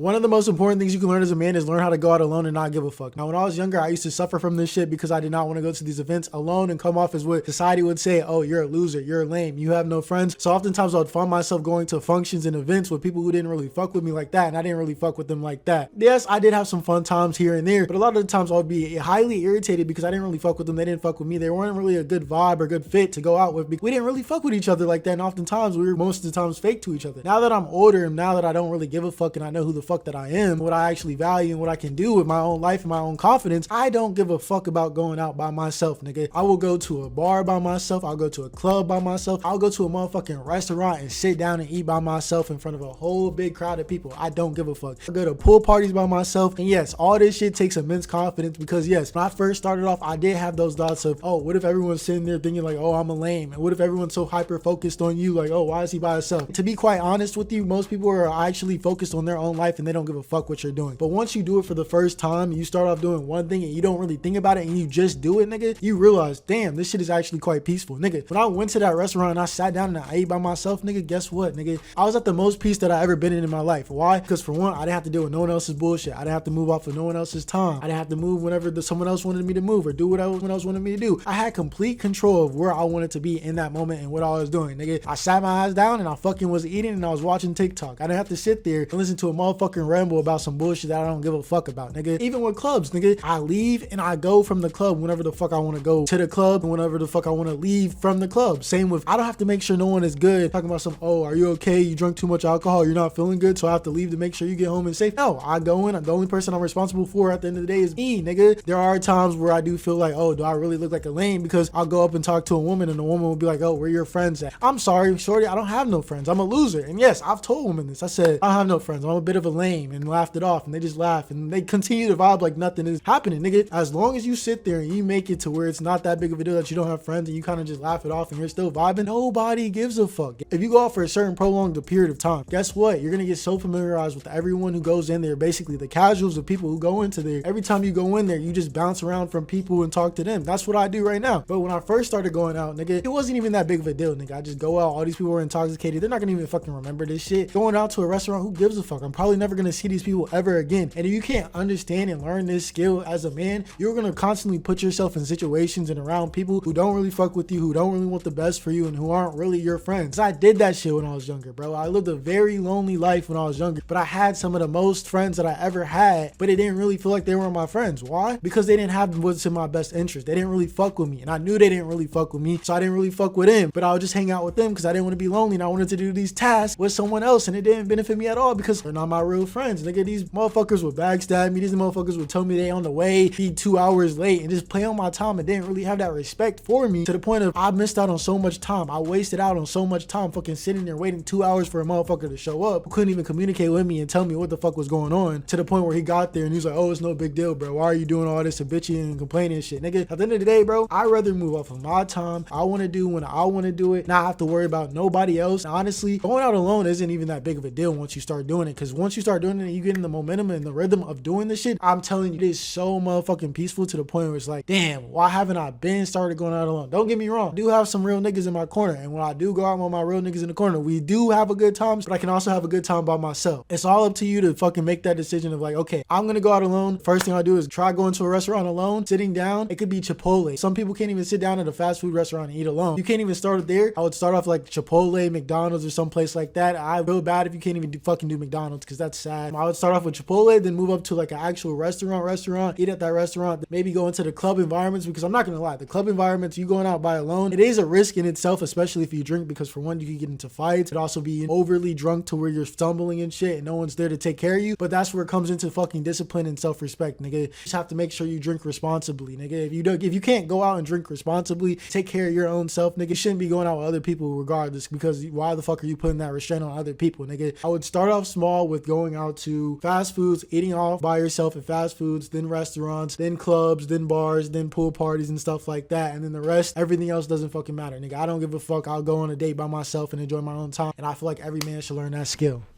One of the most important things you can learn as a man is learn how to go out alone and not give a fuck. Now, when I was younger, I used to suffer from this shit because I did not want to go to these events alone and come off as what society would say, oh, you're a loser, you're lame, you have no friends. So oftentimes I would find myself going to functions and events with people who didn't really fuck with me like that, and I didn't really fuck with them like that. Yes, I did have some fun times here and there, but a lot of the times I would be highly irritated because I didn't really fuck with them, they didn't fuck with me, they weren't really a good vibe or good fit to go out with. We didn't really fuck with each other like that, and oftentimes we were most of the times fake to each other. Now that I'm older and now that I don't really give a fuck and I know who the fuck that I am, what I actually value and what I can do with my own life and my own confidence, I don't give a fuck about going out by myself, nigga. I will go to a bar by myself, I'll go to a club by myself, I'll go to a motherfucking restaurant and sit down and eat by myself in front of a whole big crowd of people. I don't give a fuck. I go to pool parties by myself, and yes, all this shit takes immense confidence because yes, when I first started off, I did have those thoughts of, oh, what if everyone's sitting there thinking like, oh, I'm a lame, and what if everyone's so hyper focused on you, like, oh, why is he by himself? To be quite honest with you, most people are actually focused on their own life and they don't give a fuck what you're doing. But once you do it for the first time, you start off doing one thing and you don't really think about it and you just do it, nigga, you realize, damn, this shit is actually quite peaceful, nigga. When I went to that restaurant and I sat down and I ate by myself, nigga, guess what, nigga? I was at the most peace that I ever been in my life. Why? Because for one, I didn't have to deal with no one else's bullshit. I didn't have to move off of no one else's time. I didn't have to move whenever someone else wanted me to move or do what someone else wanted me to do. I had complete control of where I wanted to be in that moment and what I was doing, nigga. I sat my ass down and I fucking was eating and I was watching TikTok. I didn't have to sit there and listen to a motherfucking ramble about some bullshit that I don't give a fuck about, nigga. Even with clubs, nigga, I leave and I go from the club whenever the fuck I want to go to the club and whenever the fuck I want to leave from the club. Same with, I don't have to make sure no one is good, talking about some, oh, are you okay? You drunk too much alcohol, you're not feeling good, so I have to leave to make sure you get home and safe. No, I go in, the only person I'm responsible for at the end of the day is me, nigga. There are times where I do feel like, oh, do I really look like a lame? Because I'll go up and talk to a woman and the woman will be like, oh, where your friends at? I'm sorry, shorty, I don't have no friends. I'm a loser. And yes, I've told women this. I said, I don't have no friends. I'm a bit of a lame, and laughed it off, and they just laugh and they continue to vibe like nothing is happening, nigga. As long as you sit there and you make it to where it's not that big of a deal that you don't have friends and you kind of just laugh it off and you're still vibing, nobody gives a fuck. If you go out for a certain prolonged period of time, guess what? You're gonna get so familiarized with everyone who goes in there, basically the casuals of people who go into there. Every time you go in there, you just bounce around from people and talk to them. That's what I do right now. But when I first started going out, nigga, it wasn't even that big of a deal, nigga. I just go out, all these people were intoxicated. They're not gonna even fucking remember this shit. Going out to a restaurant, who gives a fuck? I'm probably never gonna see these people ever again. And if you can't understand and learn this skill as a man, you're gonna constantly put yourself in situations and around people who don't really fuck with you, who don't really want the best for you, and who aren't really your friends. I did that shit when I was younger, bro. I lived a very lonely life when I was younger, but I had some of the most friends that I ever had, but it didn't really feel like they were my friends. Why? Because they didn't have what's in my best interest. They didn't really fuck with me, and I knew they didn't really fuck with me, so I didn't really fuck with them. But I would just hang out with them because I didn't want to be lonely, and I wanted to do these tasks with someone else, and it didn't benefit me at all because they're not my real friends. Nigga, these motherfuckers would backstab me. These motherfuckers would tell me they on the way, be 2 hours late, and just play on my time and didn't really have that respect for me, to the point of I missed out on so much time. I wasted out on so much time fucking sitting there waiting 2 hours for a motherfucker to show up who couldn't even communicate with me and tell me what the fuck was going on, to the point where he got there and he's like, oh, it's no big deal, bro. Why are you doing all this and bitching and complaining and shit? Nigga, at the end of the day, bro, I'd rather move off of my time. I want to do when I want to do it, not have to worry about nobody else. And honestly, going out alone isn't even that big of a deal once you start doing it, because once you start doing it, you get in the momentum and the rhythm of doing this shit. I'm telling you, it is so motherfucking peaceful, to the point where it's like, damn, why haven't I been started going out alone? Don't get me wrong, I do have some real niggas in my corner, and when I do go out with my real niggas in the corner, we do have a good time, but I can also have a good time by myself. It's all up to you to fucking make that decision of like, okay, I'm gonna go out alone. First thing I do is try going to a restaurant alone, sitting down. It could be Chipotle. Some people can't even sit down at a fast food restaurant and eat alone. You can't even start it there. I would start off like Chipotle, McDonald's, or someplace like that. I feel bad if you can't even fucking do McDonald's, because that's sad. I would start off with Chipotle, then move up to like an actual restaurant, eat at that restaurant, maybe go into the club environments, because I'm not gonna lie, the club environments, you going out by alone, it is a risk in itself, especially if you drink, because for one, you could get into fights. It also be overly drunk to where you're stumbling and shit and no one's there to take care of you. But that's where it comes into fucking discipline and self-respect, nigga. You just have to make sure you drink responsibly, nigga. If you can't go out and drink responsibly, take care of your own self, nigga. You shouldn't be going out with other people regardless, because why the fuck are you putting that restraint on other people, nigga? I would start off small with going out to fast foods, eating off by yourself at fast foods, then restaurants, then clubs, then bars, then pool parties and stuff like that. And then the rest, everything else doesn't fucking matter, nigga. I don't give a fuck. I'll go on a date by myself and enjoy my own time. And I feel like every man should learn that skill.